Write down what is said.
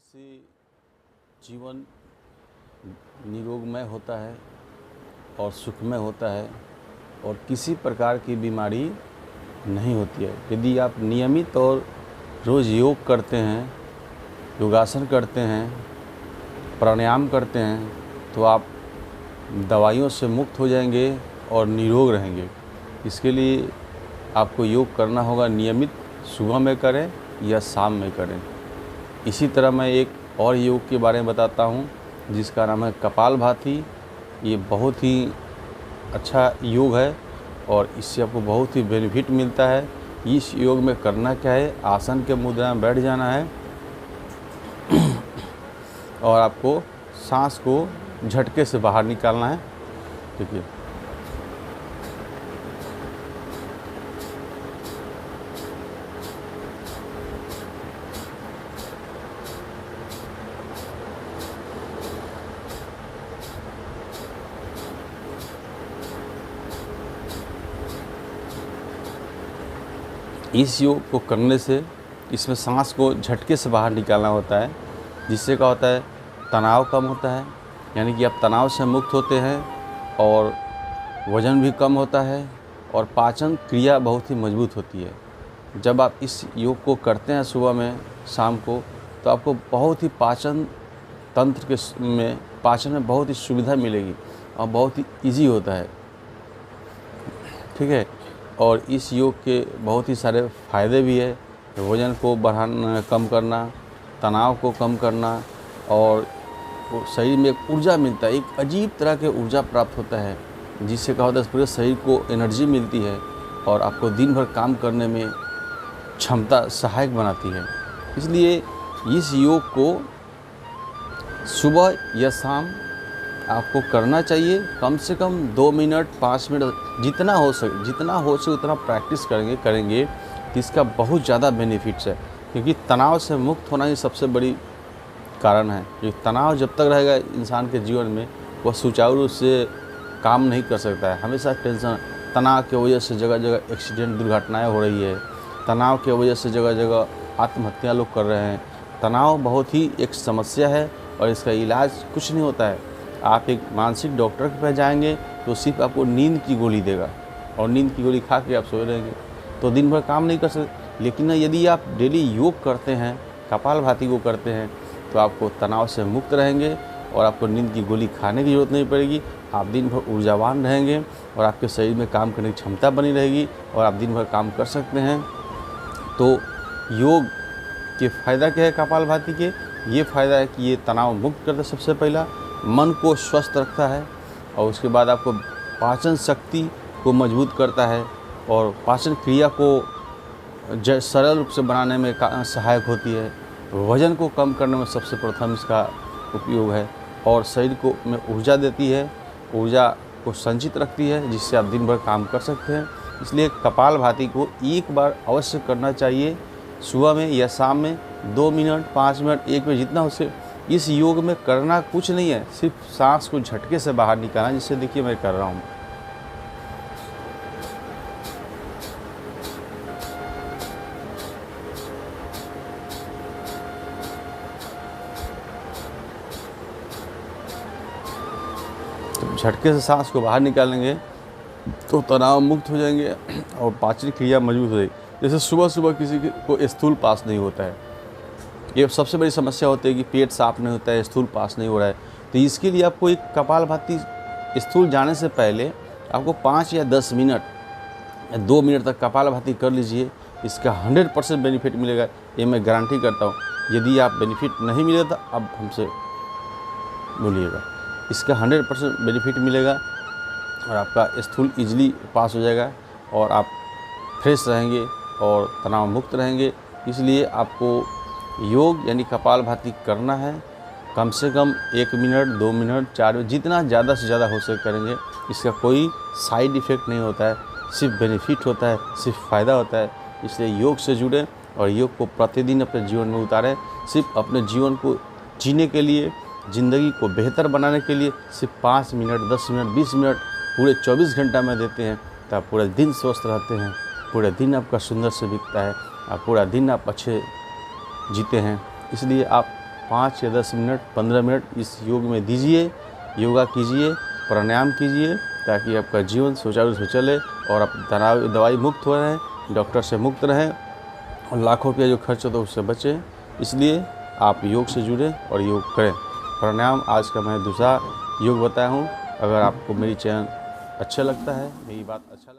से जीवन निरोगमय होता है और सुखमय होता है और किसी प्रकार की बीमारी नहीं होती है। यदि आप नियमित और रोज़ योग करते हैं, योगासन करते हैं, प्राणायाम करते हैं तो आप दवाइयों से मुक्त हो जाएंगे और निरोग रहेंगे। इसके लिए आपको योग करना होगा, नियमित सुबह में करें या शाम में करें। इसी तरह मैं एक और योग के बारे में बताता हूँ जिसका नाम है कपालभाति। ये बहुत ही अच्छा योग है और इससे आपको बहुत ही बेनिफिट मिलता है। इस योग में करना क्या है, आसन के मुद्रा में बैठ जाना है और आपको सांस को झटके से बाहर निकालना है। ठीक है, इस योग को करने से इसमें सांस को झटके से बाहर निकालना होता है, जिससे क्या होता है, तनाव कम होता है, यानी कि आप तनाव से मुक्त होते हैं और वज़न भी कम होता है और पाचन क्रिया बहुत ही मजबूत होती है। जब आप इस योग को करते हैं सुबह में, शाम को, तो आपको बहुत ही पाचन तंत्र में पाचन में बहुत ही सुविधा मिलेगी और बहुत ही ईजी होता है। ठीक है, और इस योग के बहुत ही सारे फ़ायदे भी है। वज़न को बढ़ाना, कम करना, तनाव को कम करना और शरीर में एक ऊर्जा मिलता है, एक अजीब तरह के ऊर्जा प्राप्त होता है, जिससे क्या होता है, पूरे शरीर को एनर्जी मिलती है और आपको दिन भर काम करने में क्षमता सहायक बनाती है। इसलिए इस योग को सुबह या शाम आपको करना चाहिए। कम से कम 2 मिनट 5 मिनट जितना हो सके उतना प्रैक्टिस करेंगे तो इसका बहुत ज़्यादा बेनिफिट्स है, क्योंकि तनाव से मुक्त होना ही सबसे बड़ी कारण है। ये तनाव जब तक रहेगा इंसान के जीवन में, वह सुचारू रूप से काम नहीं कर सकता है। हमेशा टेंशन, तनाव की वजह से जगह जगह एक्सीडेंट, दुर्घटनाएं हो रही है। तनाव की वजह से जगह जगह आत्महत्या लोग कर रहे हैं। तनाव बहुत ही एक समस्या है और इसका इलाज कुछ नहीं होता है। आप एक मानसिक डॉक्टर के पास जाएंगे तो सिर्फ आपको नींद की गोली देगा और नींद की गोली खा के आप सोए रहेंगे तो दिन भर काम नहीं कर सकते। लेकिन यदि आप डेली योग करते हैं, कपालभाति को करते हैं, तो आपको तनाव से मुक्त रहेंगे और आपको नींद की गोली खाने की ज़रूरत नहीं पड़ेगी। आप दिन भर ऊर्जावान रहेंगे और आपके शरीर में काम करने की क्षमता बनी रहेगी और आप दिन भर काम कर सकते हैं। तो योग के फ़ायदा क्या है कपालभाति के? ये फ़ायदा है कि ये तनाव मुक्त करता है, सबसे पहला मन को स्वस्थ रखता है और उसके बाद आपको पाचन शक्ति को मजबूत करता है और पाचन क्रिया को सरल रूप से बनाने में सहायक होती है। वज़न को कम करने में सबसे प्रथम इसका उपयोग है और शरीर को में ऊर्जा देती है, ऊर्जा को संचित रखती है, जिससे आप दिन भर काम कर सकते हैं। इसलिए कपालभाति को एक बार अवश्य करना चाहिए, सुबह में या शाम में 2 मिनट 5 मिनट 1 मिनट जितना हो सके। इस योग में करना कुछ नहीं है, सिर्फ सांस को झटके से बाहर निकालना, जिससे देखिए मैं कर रहा हूँ। तो झटके से सांस को बाहर निकालेंगे तो तनाव मुक्त हो जाएंगे और पाचन क्रिया मजबूत हो जाएगी। जैसे सुबह सुबह किसी को स्थूल पास नहीं होता है, ये सबसे बड़ी समस्या होती है कि पेट साफ नहीं होता है, स्थूल पास नहीं हो रहा है। तो इसके लिए आपको एक कपालभाति, स्थूल जाने से पहले आपको 5 या 10 मिनट या 2 मिनट तक कपालभाति कर लीजिए। इसका 100% बेनिफिट मिलेगा, ये मैं गारंटी करता हूँ। यदि आप बेनिफिट नहीं मिलेगा तो अब हमसे बोलिएगा। इसका 100% बेनिफिट मिलेगा और आपका स्थूल ईजिली पास हो जाएगा और आप फ्रेश रहेंगे और तनाव मुक्त रहेंगे। इसलिए आपको योग यानी कपालभाति करना है। कम से कम 1 मिनट 2 मिनट 4 मिनट जितना ज़्यादा से ज़्यादा हो सके करेंगे। इसका कोई साइड इफ़ेक्ट नहीं होता है, सिर्फ बेनिफिट होता है, सिर्फ फ़ायदा होता है। इसलिए योग से जुड़ें और योग को प्रतिदिन अपने जीवन में उतारें। सिर्फ अपने जीवन को जीने के लिए, ज़िंदगी को बेहतर बनाने के लिए सिर्फ 5 मिनट 10 मिनट 20 मिनट पूरे 24 घंटा में देते हैं तो आप पूरे दिन स्वस्थ रहते हैं, पूरे दिन आपका सुंदर से बीतता है, पूरा दिन आप अच्छे जीते हैं। इसलिए आप 5 या 10 मिनट 15 मिनट इस योग में दीजिए, योगा कीजिए, प्राणायाम कीजिए, ताकि आपका जीवन सुचारू रूप से चले और आप तनाव दवाई मुक्त हो रहें, डॉक्टर से मुक्त रहें और लाखों रुपया जो खर्च होता है उससे बचें। इसलिए आप योग से जुड़ें और योग करें। प्राणायाम आज का मैं दूसरा योग बताया हूँ। अगर आपको मेरी चैनल अच्छा लगता है, मेरी बात अच्छा लगता है